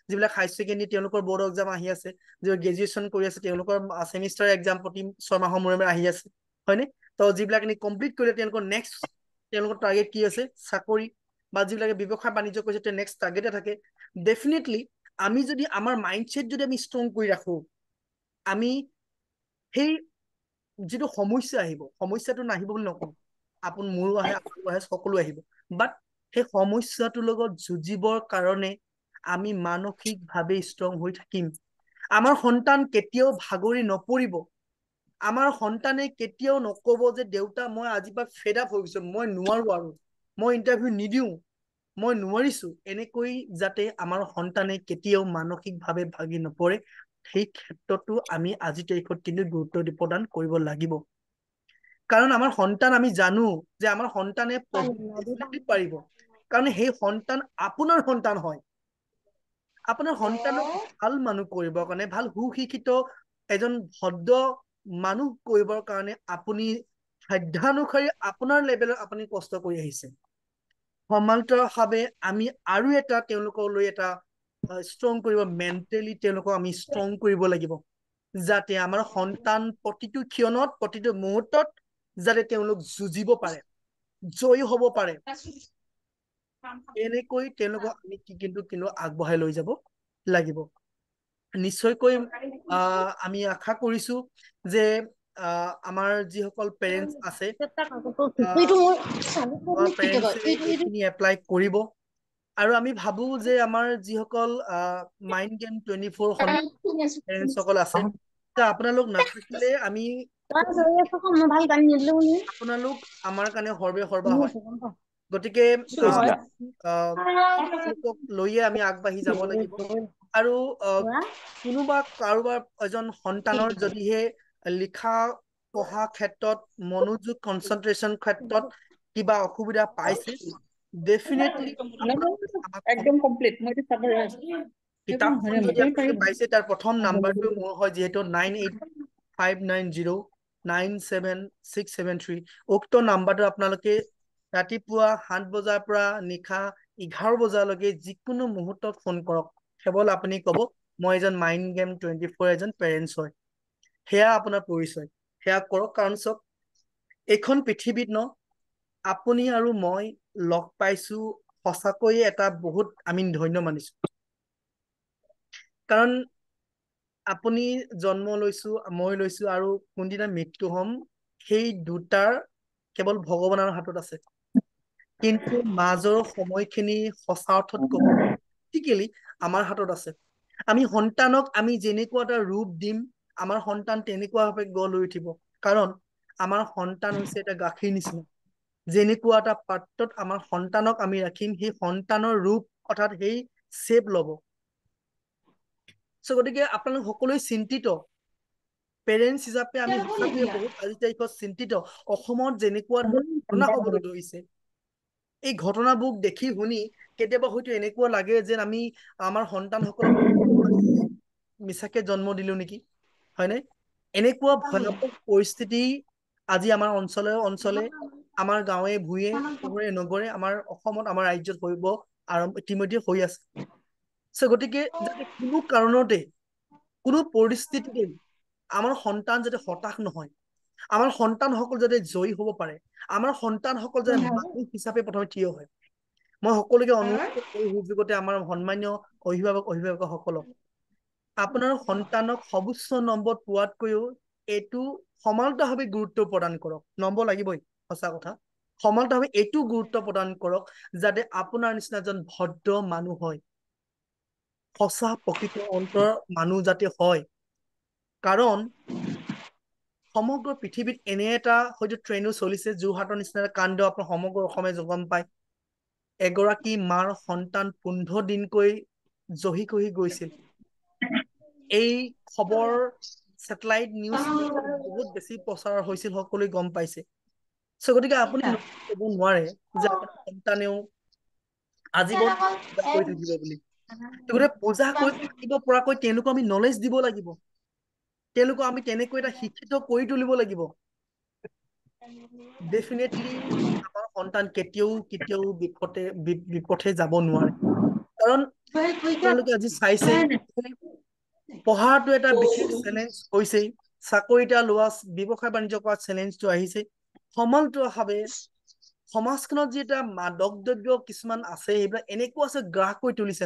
যিবিলাক হাই ছেকেণ্ডেৰী তেওঁলোকৰ বৰ্ডৰ এক্সাম আহি আছে যিবিলাক গ্ৰেজুৱেশ্যন কৰি আছে তেওঁলোকৰ ছেমিষ্টাৰ এক্সাম প্ৰতি 6 মাহৰ মূৰে মূৰে আহি আছে হয়নে তো যিবিলাক কমপ্লিট কৰিলে তেওঁলোকৰ নেক্সট তেওঁলোকৰ টাৰ্গেট কি আছে চাকৰি বা যিবিলাকে ব্যৱসায় বাণিজ্য কৰিছে নেক্সট টাৰ্গেটে থাকে ডেফিনেটলি আমি যদি আমাৰ মাইণ্ডছেট যদি আমি ষ্ট্ৰং কৰি ৰাখো, আমি সেই যিটো সমস্যা আহিব, সমস্যাটো নাহিব বুলি নকওঁ, মোৰো আহে, আপোনাৰো আহে, সকলো আহিব, বাট সেই সমস্যাটোৰ লগত যুঁজিবৰ কাৰণে আমি মানসিকভাৱে ষ্ট্ৰং হৈ থাকিম। আমাৰ সন্তান কেতিয়াও ভাগৰি নপৰিব। আমাৰ সন্তানে কেতিয়াও নকব যে দেউতা মই আজিৰ পৰা ফেড আপ হৈ গৈছো, মই নোৱাৰো আৰু মই ইণ্টাৰভিউ নিদিওঁ, মই নোৱাৰিছো, এনেকৈ যাতে আমাৰ সন্তানে কেতিয়াও মানসিকভাৱে ভাগি নপৰে, সেই ক্ষেত্ৰতো আমি আজিৰ তাৰিখত কিন্তু গুৰুত্ব প্ৰদান কৰিব লাগিব। কাৰণ আমাৰ সন্তান, আমি জানো যে আমাৰ সন্তানে পাৰিব, কাৰণ সেই সন্তান আপোনাৰ সন্তান হয়। আপোনাৰ সন্তানক ভাল মানুহ কৰিবৰ কাৰণে, ভাল সুশিক্ষিত এজন ভদ্ৰ মানুহ কৰিবৰ কাৰণে আপুনি সাধ্যানুসাৰী আপোনাৰ লেভেলত আপুনি কষ্ট কৰি আহিছে। সমান্তৰালভাৱে আমি আৰু এটা তেওঁলোকক লৈ এটা ষ্ট্ৰং কৰিব, মেণ্টেলি তেওঁলোকক আমি ষ্ট্ৰং কৰিব লাগিব, যাতে আমাৰ সন্তান প্ৰতিটো ক্ষণত, প্ৰতিটো মুহূৰ্তত যাতে তেওঁলোক যুঁজিব পাৰে, জয়ী হ'ব পাৰে। এনেকৈ তেওঁলোকক আমি কিন্তু আগবঢ়াই লৈ যাব লাগিব। নিশ্চয়কৈ আমি আশা কৰিছো যে আমাৰ যিসকল পেৰেণ্টছ আছে, আমাৰ পেৰেণ্টছে এইখিনি এপ্লাই কৰিব। আৰু আমি ভাবো যে আমাৰ যিসকল মাইণ্ড গেম 24 পেৰেণ্টছ সকল আছে, আপোনালোক নাথাকিলে আমি, আপোনালোক আমাৰ কাৰণে সৰ্বে সৰ্বা হয়। গতিকে তেওঁলোকক লৈয়ে আমি আগবাঢ়ি যাব লাগিব। আৰু কোনোবা কাৰোবাৰ এজন সন্তানৰ যদিহে লিখা পঢ়া ক্ষেত্ৰত, মনোযোগ কনচেনট্ৰেশ্যন ক্ষেত্ৰত কিবা অসুবিধা পাইছে, ডেফিনেটলি একদম কমপ্লিট, মই চাব কিতাপখন যদি আপোনালোকে পাইছে, তাৰ প্ৰথম নাম্বাৰটো মোৰ হয় যিহেতু 9859097673। উক্ত নাম্বাৰটো আপোনালোকে ৰাতিপুৱা 7 বজাৰ পৰা নিশা 11 বজালৈকে যিকোনো মুহূৰ্তত ফোন কৰক। কেৱল আপুনি কব মই এজন মাইণ্ড গেম 24 এজন পেৰেণ্টছ হয়, সেয়া আপোনাৰ পৰিচয়, সেয়া কৰক। কাৰণ চাওক, এইখন পৃথিৱীত আপুনি আৰু মই লগ পাইছো, সঁচাকৈয়ে এটা বহুত আমি ধন্য মানিছো। কাৰণ আপুনি জন্ম লৈছো, মই লৈছো, আৰু কোনদিনা মৃত্যু হম, সেই দুটাৰ কেৱল ভগৱানৰ হাতত আছে। কিন্তু মাজৰ সময়খিনি সঁচা অৰ্থত কব প্ৰেক্টিকেলি আমাৰ হাতত আছে। আমি সন্তানক আমি যেনেকুৱা এটা ৰূপ দিম, আমাৰ সন্তান তেনেকুৱা ভাৱে গঢ় লৈ উঠিব। কাৰণ আমাৰ সন্তান হৈছে এটা গাখীৰ নিচিনা, যেনেকুৱা এটা পাত্ৰত আমাৰ সন্তানক আমি ৰাখিম, সেই সন্তানৰ ৰূপ অৰ্থাৎ সেই শ্বেপ লব। গতিকে আপোনালোক সকলোৱে চিন্তিত, পেৰেণ্টছ হিচাপে আমি সঁচাকৈয়ে বহুত আজিৰ তাৰিখত চিন্তিত। অসমত যেনেকুৱা ঘটনা হবলৈ ধৰিছে, এই ঘটনাবোৰ দেখি শুনি কেতিয়াবা হয়তো এনেকুৱা লাগে যেন আমি আমাৰ সন্তানসকলক মিছাকে জন্ম দিলো নেকি, হয়নে? এনেকুৱা ভয়াৱহ পৰিস্থিতি আজি আমাৰ অঞ্চলে আমাৰ গাঁৱে ভূঞে চহৰে নগৰে আমাৰ অসমত, আমাৰ ৰাজ্যত কৰিব ইতিমধ্যে হৈ আছে। গতিকে যাতে কোনো কাৰণতে, কোনো পৰিস্থিতিতে আমাৰ সন্তান যাতে হতাশ নহয়, আমাৰ সন্তানসকল যাতে জয়ী হ'ব পাৰে, আমাৰ সন্তানসকল যাতে মানুহ হিচাপে প্ৰথমে থিয় হয়। মই সকলোকে অনুৰোধ এই সুযোগতে আমাৰ সন্মানীয় অভিভাৱকসকলক, আপোনাৰ সন্তানক সৰ্বোচ্চ নম্বৰ পোৱাতকৈও এইটো সমান্তৰালভাৱে গুৰুত্ব প্ৰদান কৰক। নম্বৰ লাগিবই, সঁচা কথা। সমান্তৰালভাৱে এইটো গুৰুত্ব প্ৰদান কৰক যাতে আপোনাৰ নিচিনা এজন ভদ্ৰ মানুহ হয়, সঁচা প্ৰকৃত অন্তৰ মানুহ যাতে হয়। কাৰণ সমগ্ৰ পৃথিৱীত এনে এটা হয়তো ট্ৰেইনো চলিছে, যোৰহাটৰ নিচিনা কাণ্ড আপোনাৰ সমগ্ৰ অসমে গম পায়। এগৰাকী মাৰ সন্তান 15 দিনকৈ জহি কহি গৈছিল। এই খবৰ ছেটেলাইট নিউজ বহুত বেছি প্ৰচাৰ হৈছিল, সকলোৱে গম পাইছে। গতিকে আপুনি ক'ব নোৱাৰে যে আপোনাৰ সন্তানেও আজীৱন পূজা কৰি থাকিব বুলি। গতিকে পূজা কৰি থাকিব পৰাকৈ তেওঁলোকক আমি নলেজ দিব লাগিব, তেওঁলোকক আমি তেনেকৈ এটা শিক্ষিত কৰি তুলিব লাগিব। ডেফিনেটলি আমাৰ সন্তান কেতিয়াও বিপথে যাব নোৱাৰে। কাৰণ আপোনালোকে আজি চাইছে, পঢ়াটো এটা বিশেষ চেলেঞ্জ হৈছেই, চাকৰি এটা লোৱা, ব্যৱসায় বাণিজ্য কৰা চেলেঞ্জটো আহিছে। সমান্তৰালভাৱে সমাজখনত যি এটা মাদক দ্ৰব্য কিছুমান আছে, সেইবিলাক এনেকুৱা আছে গ্ৰাস কৰি তুলিছে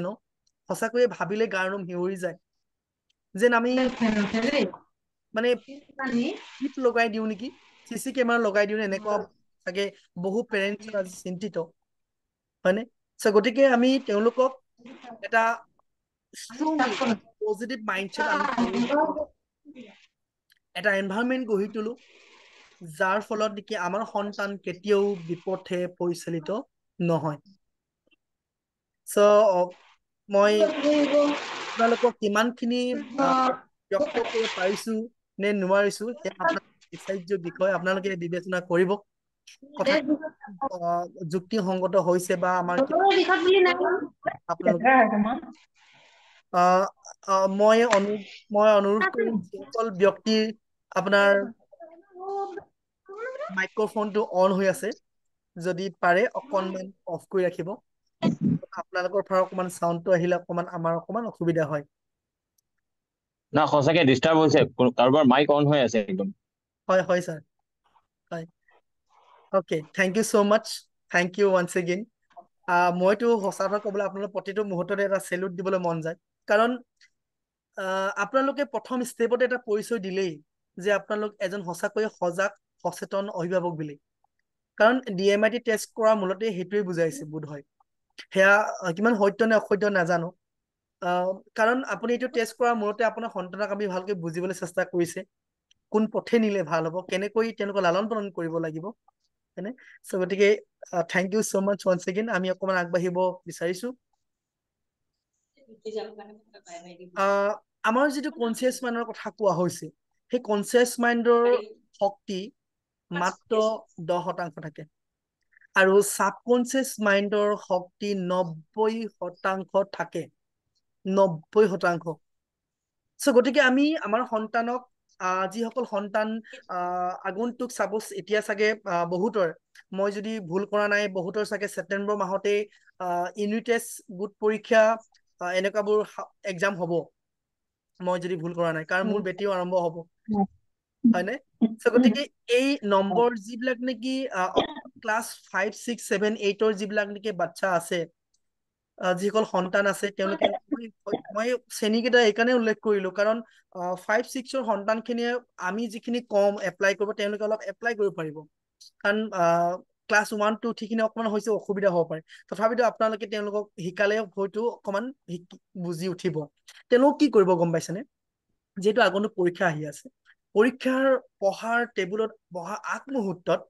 সঁচাকৈয়ে ভাবিলে গাৰ নোম শিয়ৰি যায় যেন আমি মানে টিপ লগাই দিওঁ নেকি চিচি কেমেৰা লগাই দিওঁ এনেকুৱা চাগে বহু পেৰেণ্টছ আজি চিন্তিত হয়নে গতিকে আমি তেওঁলোকক এটা ষ্ট্ৰংলি পজিটিভ মাইণ্ডছেট আমি এটা এনভাইৰনমেন্ট গঢ়ি তোলো যাৰ ফলত নেকি আমাৰ সন্তান কেতিয়াও বিপথে পৰিচালিত নহয় মই আপোনালোকক কিমানখিনি ব্যক্ত কৰিব পাৰিছো নে নোৱাৰিছো সেয়া আপোনাৰ বিচাৰ্য বিষয় আপোনালোকে বিবেচনা কৰিব কথা যুক্তিসংগত হৈছে বা আমাৰ আপোনালোকে মই অনুৰোধ কৰিম যিসকল ব্যক্তিৰ আপোনাৰ মাইক্ৰফোনটো অন হৈ আছে যদি পাৰে অকণমান অফ কৰি ৰাখিব আপোনালোকৰ পৰা অকণমান চাউণ্ডটো আহিলে অকণমান আমাৰ অকণমান অসুবিধা হয় না সঁচাকে ডিস্টাৰ্ব হৈছে কাৰোবাৰ মাইক অন হৈ আছে একদম হয় হয় স্যাৰ হয় ওকে থ্যাংক ইউ সো মাচ থ্যাংক ইউ ওয়ান্স এগেইন মইতো সঁচা কথা ক'বলৈ আপোনালোক প্ৰতিটো মুহূৰ্ততে এটা চেলুট দিবলৈ মন যায় কাৰণ আপোনালোকে প্ৰথম ষ্টেপতে এটা পৰিচয় দিলেই যে আপোনালোক এজন সঁচাকৈয়ে সজাগ সচেতন অভিভাৱক বুলি কাৰণ DMIT টেষ্ট কৰা মূলতে সেইটোৱে বুজাইছে বোধ হয় সেয়া কিমান সত্য নে অসত্য নাজানো কাৰণ আপুনি এইটো টেষ্ট কৰাৰ মূলতে আপোনাৰ সন্তানক আমি ভালকে বুজিবলৈ চেষ্টা কৰিছে কোন পথে নিলে ভাল হ'ব কেনেকৈ তেওঁলোকক লালন পালন কৰিব লাগিব হয়নে গতিকে থ্যাংক ইউ সো মাচ ওয়ান্স এগেইন আমি অকণমান আগবাঢ়িব বিচাৰিছো আমাৰ যিটো কনচিয়াছ মাইণ্ডৰ কথা কোৱা হৈছে সেই কনচিয়াছ মাইণ্ডৰ শক্তি মাত্ৰ 10% থাকে আৰু সাবকনচিয়াছ মাইণ্ডৰ শক্তি 90% থাকে 90% গতিকে আমি আমাৰ সন্তানক যিসকল সন্তান আগন্তুক সাপোজ এতিয়া চাগে বহুতৰ মই যদি ভুল কৰা নাই বহুতৰ চাগে ছেপ্টেম্বৰ মাহতে ইউনিট টেষ্ট গোট পৰীক্ষা এনেকুৱাবোৰ এক্সাম হ'ব মই যদি ভুল কৰা নাই কাৰণ মোৰ বেটিও আৰম্ভ হ'ব হয়নে গতিকে এই নম্বৰ যিবিলাক নেকি ক্লাছ 5 6 7 8ৰ যিবিলাক নেকি বাচ্চা আছে যিসকল সন্তান আছে তেওঁলোকে মই শ্ৰেণীকেইটা এইকাৰণে উল্লেখ কৰিলো কাৰণ 5 6ৰ সন্তানখিনিয়ে আমি যিখিনি কম এপ্লাই কৰিব তেওঁলোকে অলপ এপ্লাই কৰিব পাৰিব কাৰণ ক্লাছ 1 2 3খিনি অকণমান হৈছে অসুবিধা হ'ব পাৰে তথাপিতো আপোনালোকে তেওঁলোকক শিকালে হয়তো অকণমান বুজি উঠিব তেওঁলোক কি কৰিব গম পাইছেনে যেহেতু আগন্তুক পৰীক্ষা আহি আছে পৰীক্ষাৰ পঢ়াৰ টেবুলত বহা আগমুহূৰ্তত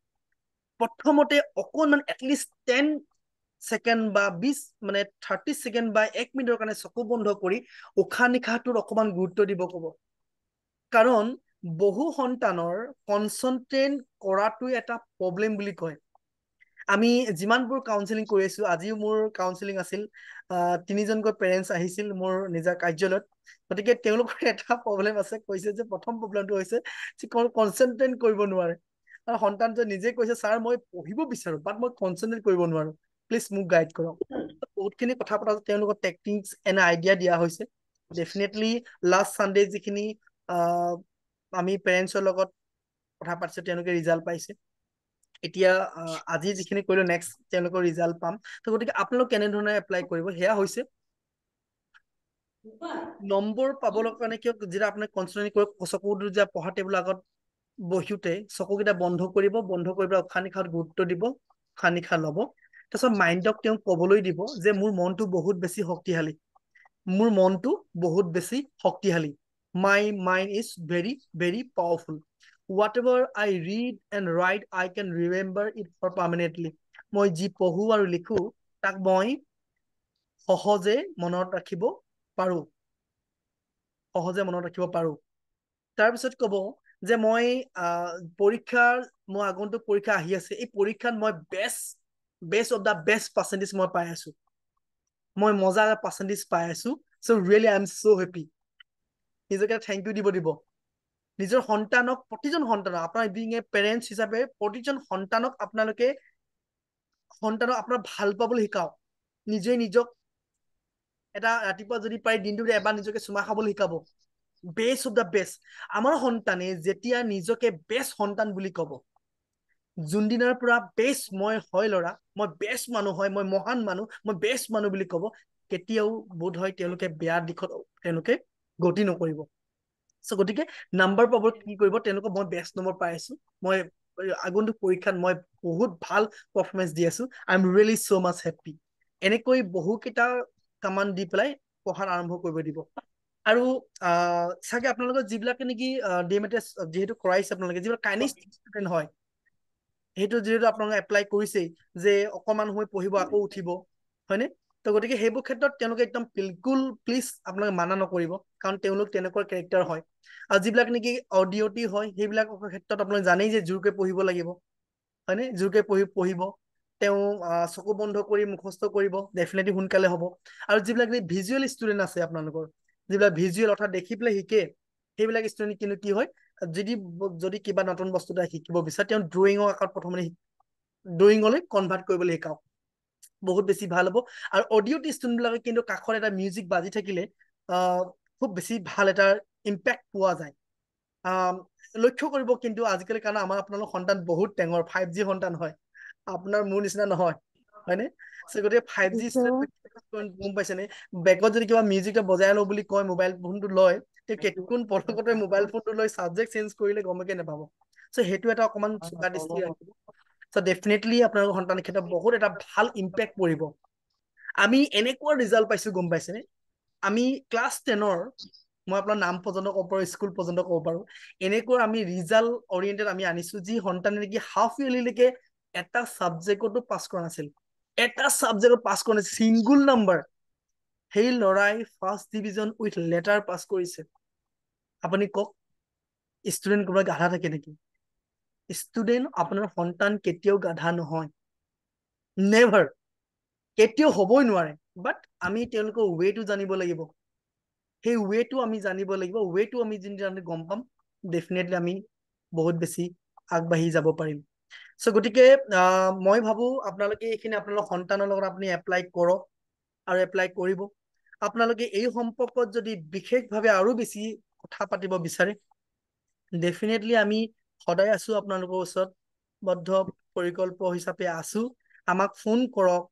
প্ৰথমতে অকণমান এটলিষ্ট 10 সেকেন্ড বা 20 মানে 30 সেকেন্ড বা 1 মিনিটৰ কাৰণে চকু বন্ধ কৰি উশাহ নিশাহটোত অকণমান গুৰুত্ব দিব ক'ব কাৰণ বহু সন্তানৰ কনচেন্ট্ৰেট কৰাটো এটা প্ৰব্লেম বুলি কয় আমি যিমানবোৰ কাউন্সেলিং কৰি আছো আজিও মোৰ কাউন্সেলিং আছিল 3জনকৈ পেৰেণ্টছ আহিছিল মোৰ নিজৰ কাৰ্যালয়ত গতিকে তেওঁলোকৰ এটা প্ৰব্লেম আছে কৈছে যে প্ৰথম প্ৰব্লেমটো হৈছে যে কনচেন্ট্ৰেট কৰিব নোৱাৰে আৰু সন্তানটোৱে নিজে কৈছে ছাৰ মই পঢ়িব বিচাৰো বাট মই কনচেন্ট্ৰেট কৰিব নোৱাৰো প্লিজ মোক গাইড কৰক বহুতখিনি কথা পতা তেওঁলোকৰ টেকনিক্স এণ্ড আইডিয়া দিয়া হৈছে ডেফিনেটলি লাষ্ট সানডে যিখিনি আমি পেৰেণ্টছৰ লগত কথা পাতিছো তেওঁলোকে ৰিজাল্ট পাইছে এতিয়া আজি যিখিনি কৰিলো নেক্সট তেওঁলোকৰ ৰিজাল্ট পাম গতিকে আপোনালোক কেনেধৰণে এপ্লাই কৰিব সেয়া হৈছে নম্বৰ পাবলৈ কাৰণে কিয় যেতিয়া আপুনি কনচেন্ট্ৰেট কৰি চকু যে পঢ়া টেবুলৰ আগত বহিতে চকুকেইটা বন্ধ কৰিব বন্ধ কৰি পেলাই উশাহ নিশাহত গুৰুত্ব দিব উশাহ নিশাহ ল'ব তাৰপিছত মাইণ্ডক তেওঁক ক'বলৈ দিব যে মোৰ মনটো বহুত বেছি শক্তিশালী মোৰ মনটো বহুত বেছি শক্তিশালী my mind is very very powerful whatever I read and write I can remember it for permanently মই যি পঢ়ো আৰু লিখো তাক মই সহজে মনত ৰাখিব পাৰো তাৰপিছত ক'ব যে মই পৰীক্ষাৰ মই আগন্তুক পৰীক্ষা আহি আছে এই পৰীক্ষাত মই best of the best percentage মই পাই আছো মই মজা পাৰ্চেন্টেজ পাই আছো so really I am so happy নিজকে থেংক ইউ দিব নিজৰ সন্তানক প্ৰতিজন সন্তানক আপোনাৰ বিং এ পেৰেণ্টছ হিচাপে প্ৰতিজন সন্তানক আপোনালোকে সন্তানক আপোনাৰ ভাল পাবলৈ শিকাওক নিজে নিজক এটা ৰাতিপুৱা যদি পাৰে দিনটোতে এবাৰ নিজকে চুমা খাবলৈ শিকাব বেষ্ট অফ দা বেষ্ট আমাৰ সন্তানে যেতিয়া নিজকে বেষ্ট সন্তান বুলি ক'ব যোনদিনাৰ পৰা বেষ্ট মই হয় ল'ৰা মই বেষ্ট মানুহ হয় মই মহান মানুহ মই বেষ্ট মানুহ বুলি ক'ব কেতিয়াও বোধ হয় তেওঁলোকে বেয়া দিশত তেওঁলোকে গতি নকৰিব চ' গতিকে নাম্বাৰ পাব কি কৰিব তেওঁলোকক মই বেষ্ট নম্বৰ পাই আছো মই আগন্তুক পৰীক্ষাত মই বহুত ভাল পাৰফৰ্মেঞ্চ দি আছো I am really so' much happy এনেকৈ বহুকেইটা কামান দি পেলাই পঢ়াত আৰম্ভ কৰিব দিব আৰু চাগে আপোনালোকৰ যিবিলাকে নেকি ডিএমএটিএছ যিহেতু কৰাইছে আপোনালোকে যিবিলাক কাইনেষ্টিক ষ্টুডেণ্ট হয় সেইটো যিহেতু আপোনালোকে এপ্লাই কৰিছেই যে অকণমান সময় পঢ়িব আকৌ উঠিব হয়নে তো গতিকে সেইবোৰ ক্ষেত্ৰত তেওঁলোকে একদম বিলকুল প্লিজ আপোনালোকে মানা নকৰিব কাৰণ তেওঁলোক তেনেকুৱা কেৰেক্টাৰ হয় আৰু যিবিলাক নেকি অডিঅ'টি হয় সেইবিলাকৰ ক্ষেত্ৰত আপোনালোকে জানেই যে জোৰকৈ পঢ়িব লাগিব হয়নে জোৰকৈ পঢ়িব তেওঁ চকু বন্ধ কৰি মুখস্থ কৰিব ডেফিনেটলি সোনকালে হ'ব আৰু যিবিলাক ভিজুৱেল ষ্টুডেণ্ট আছে আপোনালোকৰ যিবিলাক ভিজুৱেল অৰ্থাৎ দেখি পেলাই শিকে সেইবিলাক ষ্টুডেণ্ট কিন্তু কি হয় যদি কিবা নতুন বস্তু এটা শিকিব বিচাৰে তেওঁ ড্ৰয়িঙৰ আকাৰত প্ৰথমতে ড্ৰয়িঙলৈ কনভাৰ্ট কৰিবলৈ শিকাওক বহুত বেছি ভাল হ'ব আৰু অডিঅ' ষ্টুডেণ্ট বিলাকে কিন্তু কাষত এটা মিউজিক বাজি থাকিলে খুব বেছি ভাল এটা ইম্পেক্ট পোৱা যায় লক্ষ্য কৰিব কিন্তু আজিকালি কাৰণ আমাৰ আপোনালোকৰ সন্তান বহুত টেঙৰ 5G সন্তান হয় আপোনাৰ মোৰ নিচিনা নহয় হয়নে গতিকে 5G গম পাইছেনে বেগত যদি কিবা মিউজিক বজাই লওঁ বুলি কয় মোবাইল ফোনটো লয় কোন পলকতে মোবাইল ফোনটো লৈ ছাবজেক্ট চেঞ্জ কৰিলে গমকে নাপাব চ' সেইটো এটা অকণমান চোকা দৃষ্টি ৰাখিব চ' ডেফিনেটলি আপোনালোকৰ সন্তানৰ ক্ষেত্ৰত বহুত এটা ভাল ইম্পেক্ট পৰিব আমি এনেকুৱা ৰিজাল্ট পাইছো গম পাইছেনে আমি ক্লাছ 10ৰ মই আপোনাৰ নাম পৰ্যন্ত ক'ব পাৰো স্কুল পৰ্যন্ত ক'ব পাৰো এনেকুৱা আমি ৰিজাল্ট অৰিয়েণ্টেড আমি আনিছো যি সন্তানে নেকি হাফ ইয়াৰলিলৈকে এটা ছাবজেক্টতো পাছ কৰা নাছিল এটা ছাবজেক্টত পাছ কৰা নাছিল ছিংগুল নাম্বাৰ সেই ল'ৰাই ফাৰ্ষ্ট ডিভিজন উইথ লেটাৰ পাছ কৰিছে আপুনি কওক ষ্টুডেণ্ট কোনোবা গাধা থাকে নেকি ষ্টুডেণ্ট আপোনাৰ সন্তান কেতিয়াও গাধা নহয় নেভাৰ কেতিয়াও হ'বই নোৱাৰে বাট আমি তেওঁলোকৰ ৱেটো জানিব লাগিব সেই ৱেটো আমি জানিব লাগিব ৱেটো আমি যদি গম পাম ডেফিনেটলি আমি বহুত বেছি আগবাঢ়ি যাব পাৰিম চ' গতিকে মই ভাবো আপোনালোকে এইখিনি আপোনালোকৰ সন্তানৰ লগত আপুনি এপ্লাই কৰক আৰু এপ্লাই কৰিব আপোনালোকে এই সম্পৰ্কত যদি বিশেষভাৱে আৰু বেছি কথা পাতিব বিচাৰে ডেফিনেটলি আমি সদায় আছো আপোনালোকৰ ওচৰত বদ্ধ পৰিকল্প হিচাপে আছো আমাক ফোন কৰক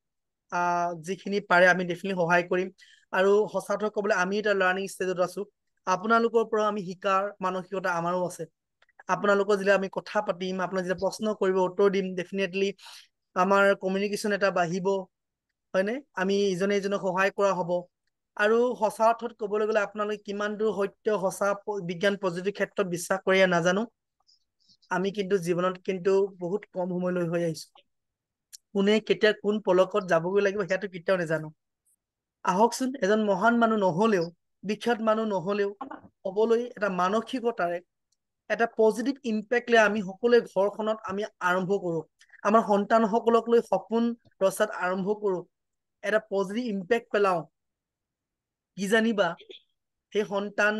যিখিনি পাৰে আমি ডেফিনেটলি সহায় কৰিম আৰু সঁচাকৈ ক'বলৈ আমি এটা লাৰ্ণিং ষ্টেজত আছো আপোনালোকৰ পৰা আমি শিকাৰ মানসিকতা আমাৰো আছে আপোনালোকৰ যেতিয়া আমি কথা পাতিম আপোনাক যেতিয়া প্ৰশ্ন কৰিব উত্তৰ দিম ডেফিনেটলি আমাৰ কমিউনিকেশ্যন এটা বাঢ়িব হয়নে আমি ইজনে ইজনক সহায় কৰা হ'ব আৰু সঁচা অৰ্থত ক'বলৈ গ'লে আপোনালোকে কিমান দূৰ সত্য সঁচা বিজ্ঞান প্ৰযুক্তিৰ ক্ষেত্ৰত বিশ্বাস কৰি নাজানো আমি কিন্তু জীৱনত কিন্তু বহুত কম সময়লৈ হৈ আহিছো কোনে কেতিয়া কোন পলকত যাবগৈ লাগিব সেইটো কেতিয়াও নাজানো আহকচোন এজন মহান মানুহ নহলেও বিখ্যাত মানুহ নহলেও হ'বলৈ এটা মানসিকতাৰে এটা পজিটিভ ইম্পেক্ট লৈ আমি সকলোৱে ঘৰখনত আমি আৰম্ভ কৰো আমাৰ সন্তানসকলক লৈ সপোন ৰচাত আৰম্ভ কৰো এটা পজিটিভ ইম্পেক্ট পেলাও কি জানিবা সেই সন্তান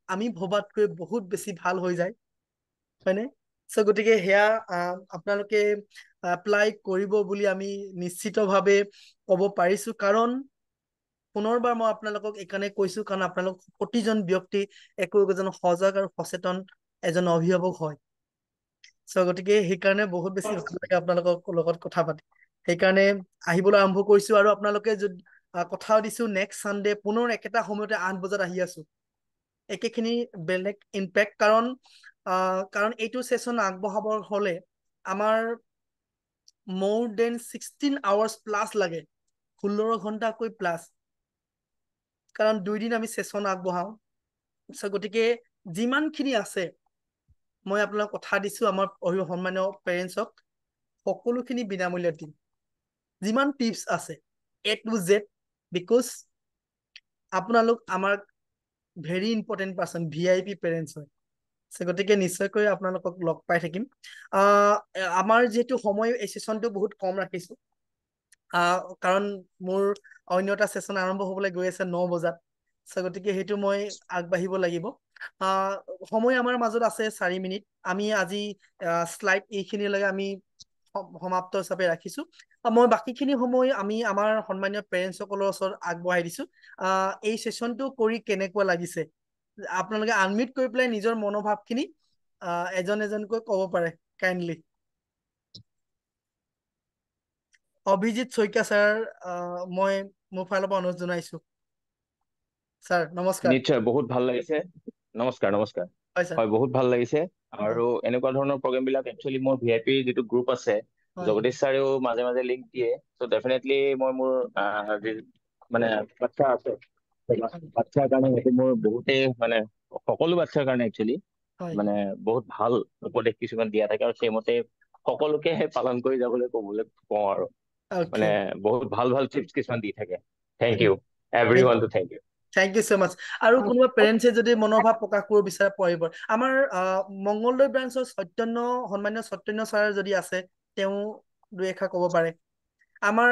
আমি ভবাতকৈ বহুত বেছি ভাল হৈ যায় হয়নে চ' গতিকে সেয়া আপোনালোকে এপ্লাই কৰিব বুলি আমি নিশ্চিতভাৱে ক'ব পাৰিছো কাৰণ পুনৰবাৰ মই আপোনালোকক এইকাৰণে কৈছো কাৰণ আপোনালোক প্ৰতিজন ব্যক্তি একোজন সজাগ আৰু সচেতন এজন অভিভাৱক হয় চ' গতিকে সেইকাৰণে বহুত বেছি ভাল লাগে আপোনালোকৰ লগত কথা পাতি সেইকাৰণে আহিবলৈ আৰম্ভ কৰিছো আৰু আপোনালোকে যদি কথা দিছো নেক্সট চানডে পুনৰ একেটা সময়তে 8 বজাত আহি আছো একেখিনি বেলেগ ইম্পেক্ট কাৰণ এইটো সেশন আগবঢ়াবৰ হলে আমাৰ more than 16 hours প্লাছ লাগে 16 ঘণ্টাকৈ প্লাছ কাৰণ 2 দিন আমি সেশন আগবঢ়াও গতিকে যিমানখিনি আছে মই আপোনাক কথা দিছো আমাৰ সন্মানীয় পেৰেণ্টছক সকলোখিনি বিনামূল্যত দিম যিমান টিপছ আছে A to Z বিকজ আপোনালোক আমাৰ very important person VIP parents হয় গতিকে নিশ্চয়কৈ আপোনালোকক লগ পাই থাকিম আমাৰ যিহেতু সময় এই সেশনটো বহুত কম ৰাখিছো কাৰণ মোৰ অন্য এটা সেশন আৰম্ভ হ'বলৈ গৈ আছে 9 বজাত গতিকে সেইটো মই আগবাঢ়িব লাগিব সময় আমাৰ মাজত আছে 4 মিনিট আমি আজি শ্লাইড এইখিনিলৈকে আমি সমাপ্ত হিচাপে ৰাখিছো মই বাকীখিনি সময় আমি আমাৰ সন্মানীয় পেৰেণ্টছসকলৰ ওচৰত আগবঢ়াই দিছো এই সেশনটো কৰি কেনেকুৱা লাগিছে আপোনালোকে আনমিউট কৰি পেলাই নিজৰ মনোভাৱখিনি এজন এজনকৈ ক'ব পাৰে কাইণ্ডলি অভিজিত শইকীয়া ছাৰ মই মোৰ ফালৰ পৰা অনুৰোধ জনাইছো ছাৰ নমস্কাৰ নিশ্চয় বহুত ভাল লাগিছে নমস্কাৰ নমস্কাৰ হয় ছাৰ হয় বহুত ভাল লাগিছে হয় আৰু এনেকুৱা ধৰণৰ প্ৰগ্ৰেম বিলাক একচুৱেলি মোৰ VIP যিটো গ্ৰুপ আছে হয় জগদীশ ছাৰেও মাজে মাজে লিংক দিয়ে চ' ডেফিনেটলি মই মোৰ মানে বাচ্ছা আছে বাচ্ছাৰ কাৰণে সেইটো মোৰ বহুতেই মানে সকলো বাচ্ছাৰ কাৰণে একচুৱেলি হয় মানে বহুত ভাল উপদেশ কিছুমান দিয়া থাকে আৰু সেইমতে সকলোকে পালন কৰি যাবলৈ কওঁ আৰু মানে অ'কে বহুত ভাল ভাল টিপছ কিছুমান দি থাকে thank you everyone too thank you thank you so' much আৰু কোনোবা পেৰেণ্টছে যদি মনোভাৱ প্ৰকাশ কৰিব বিচাৰে পঢ়িব আমাৰ মংগলদৈ ব্ৰাঞ্চৰ সন্মানীয় চৈতন্য ছাৰ যদি আছে তেওঁ দুই এষাৰ ক'ব পাৰে আমাৰ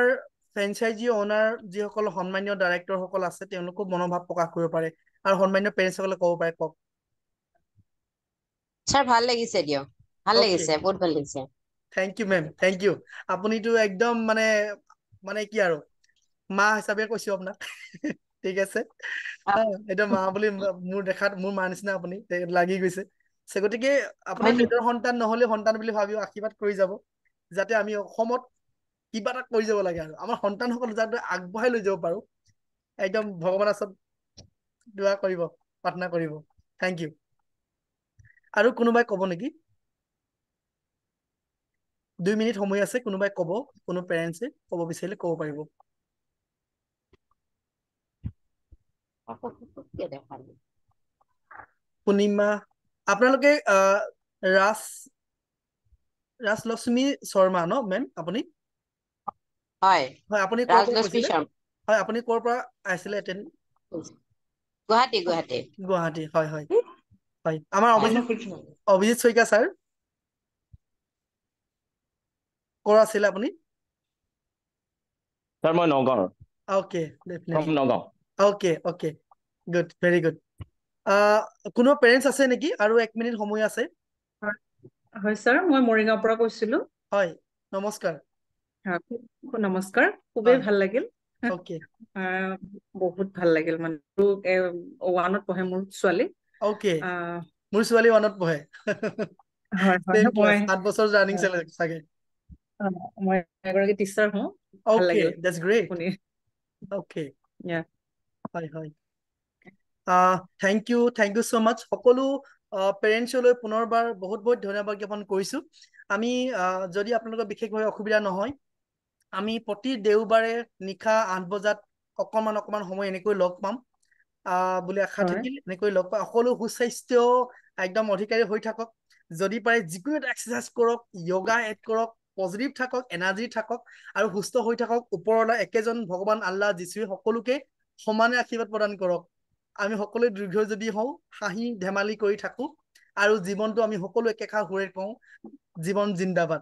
ফ্ৰেঞ্চাইজি অনাৰ যিসকল সন্মানীয় ডাইৰেক্টৰসকল আছে তেওঁলোকো মনোভাৱ প্ৰকাশ কৰিব পাৰে আৰু সন্মানীয় পেৰেণ্টছসকলে ক'ব পাৰে কওক ছাৰ ভাল লাগিছে দিয়ক ভাল অ'কে লাগিছে বহুত ভাল লাগিছে thank you ma'am thank you আপুনিতো একদম মানে কি আৰু মা হিচাপে কৈছো আপোনাক ঠিক আছে এতিয়া মা বুলি মোৰ দেখাত মোৰ মাৰ নিচিনা আপুনি লাগি গৈছে গতিকে আপোনাৰ হয় নি? নিজৰ সন্তান নহলে সন্তান বুলি ভাবিও আশীৰ্বাদ কৰি যাব যাতে আমি অসমত কিবা এটা কৰি যাব লাগে আৰু আমাৰ সন্তানসকল যাতে আগবঢ়াই লৈ যাব পাৰো একদম ভগৱানৰ ওচৰত দোৱা কৰিব প্ৰাৰ্থনা কৰিব থেংক ইউ আৰু কোনোবাই ক'ব নেকি 2 মিনিট সময় আছে কোনোবাই ক'ব কোনো পেৰেণ্টছে ক'ব বিচাৰিলে ক'ব পাৰিব পূৰ্ণিমা আপোনালোকে ৰাজলক্ষ্মী শৰ্মা ন মেম আপুনি হয় হয় আপুনি ক'ৰ পৰা ৰাজলক্ষ্মী কৈছিলে শৰ্মা হয় আপুনি ক'ৰ পৰা আহিছিলে গুৱাহাটী গুৱাহাটী হয় হয় হয় আমাৰ অভিজিত শইকীয়া ছাৰ ক'ৰ আছিলে আপুনি ছাৰ মই নগাঁৱৰ okay from definitely Nagaon okay good very good কোনো পেৰেণ্টছ আছে নেকি আৰু 1 মিনিট সময় আছে হয় ছাৰ মই মৰিগাঁৱৰ পৰা কৈছিলো হয় নমস্কাৰ নমস্কাৰ খুবেই হয় ভাল লাগিল অ'কে বহুত ভাল লাগিল মানে ওৱানত পঢ়ে মোৰ ছোৱালী অ'কে আহ, মোৰ ছোৱালী 1ত পঢ়ে হয় হয় চেম ক্লাছ মই 7 বছৰ জাৰ্নিং হয়, চাগে মই এগৰাকী টিচাৰ হওঁ ভাল অ'কে লাগিল দ্যাটছ গ্ৰেট শুনি অ'কে Yeah. হয় হয় থেংক ইউ ছ' মাছ সকলো পেৰেণ্টছলৈ পুনৰবাৰ বহুত বহুত ধন্যবাদ জ্ঞাপন কৰিছো আমি যদি আপোনালোকৰ বিশেষভাৱে অসুবিধা নহয় আমি প্ৰতি দেওবাৰে নিশা 8 বজাত অকণমান সময় এনেকৈ লগ পাম বুলি আশা হয় থাকিল এনেকৈ লগ পাই সকলো সুস্বাস্থ্য একদম অধিকাৰী হৈ থাকক যদি পাৰে যিকোনো এটা এক্সাৰচাইজ কৰক য়োগা এড কৰক পজিটিভ থাকক এনাৰ্জি থাকক আৰু সুস্থ হৈ থাকক ওপৰলৈ একেজন ভগৱান আল্লাহ যীশুৱে সকলোকে সমানে আশীৰ্বাদ প্ৰদান কৰক আমি সকলোৱে দীৰ্ঘজীৱী হওঁ হাঁহি ধেমালি কৰি থাকো আৰু জীৱনটো আমি সকলো একেষাৰ সুৰে কওঁ জীৱন জিন্দাবাদ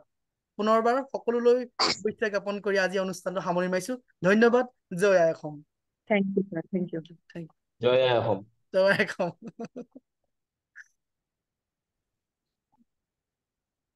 পুনৰবাৰ সকলোলৈ শুভেচ্ছা জ্ঞাপন কৰি আজি অনুষ্ঠানটো সামৰি মাৰিছো ধন্যবাদ জয় আই Assam thank you sir thank you thank জয় আই অসম জয় আই অসম